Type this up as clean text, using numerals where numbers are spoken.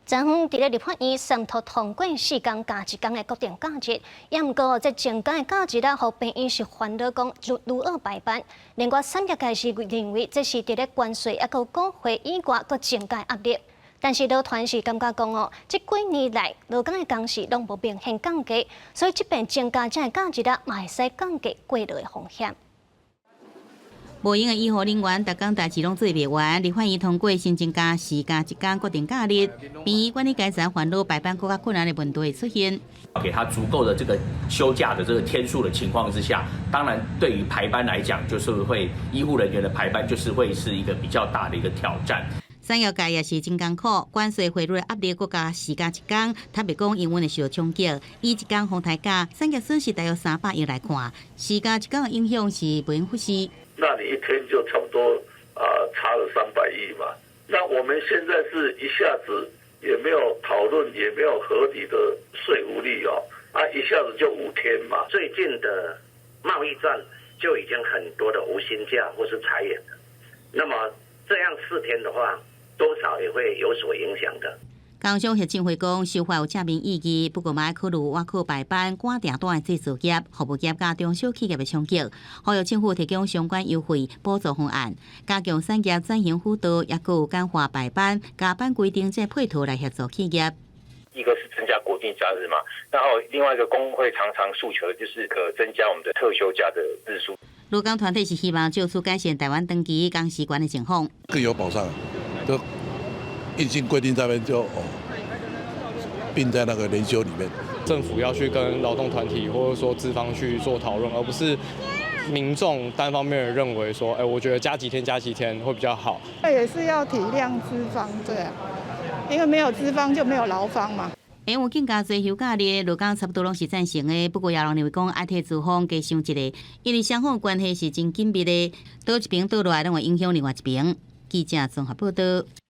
昨昏伫咧立法院三读通过4天加1天的固定假日，也毋过在增加的假日啊，互病院是烦恼讲如何排班。另外，产业界是认为这是伫咧关税也个股会以外，搁增加压力。但是劳团是感觉讲哦，这几年来劳工的工时拢无明显降低，所以即便增加这假日啊，嘛会使降低过劳的风险。无用的医护人员，逐工代志拢做袂完，立法院通过新增加4加1天固定假日，病院管理阶层烦恼排班更加困难的问题会出现。给他足够的这个休假的这个天数的情况之下，当然对于排班来讲，就是会医护人员的排班就是会是一个比较大的一个挑战。产业界也是真艰苦，关税汇率压力国加4加1天，坦白讲，营运会受到冲击。以1天红台价，产业损失大约300亿来看，4加1天的影响是不容忽视。那你一天就差不多差了300亿嘛？那我们现在是一下子也没有讨论，也没有合理的税务率一下子就5天嘛。最近的贸易战就已经很多的无薪假或是裁员了，那么这样4天的话，多少也会有所影响的。工商协进会讲，修法有正面意义，不过嘛要考虑挖苦排班、赶订单的制造业、服务业加中小企业的冲击，呼吁政府提供相关优惠补助方案，加强产业转型辅导，也有简化排班、加班规定这配套来协助企业。一个是增加国定假日嘛，然后另外一个工会常常诉求的就是可增加我们的特休假的日数。劳工团体是希望就此改善台湾长期工时管的情况，更有保障，就硬性规定这边就并在那个年休里面。政府要去跟劳动团体或者说资方去做讨论，而不是民众单方面的认为说，我觉得加几天会比较好。也是要体谅资方，对啊，因为没有资方就没有劳方嘛。有更加多休假日，劳工差不多拢是赞成的。不过也有人认为讲爱替资方加想一个，因为双方关系是真紧密的，倒一边倒落来，拢会影响另外一边。记者综合报道。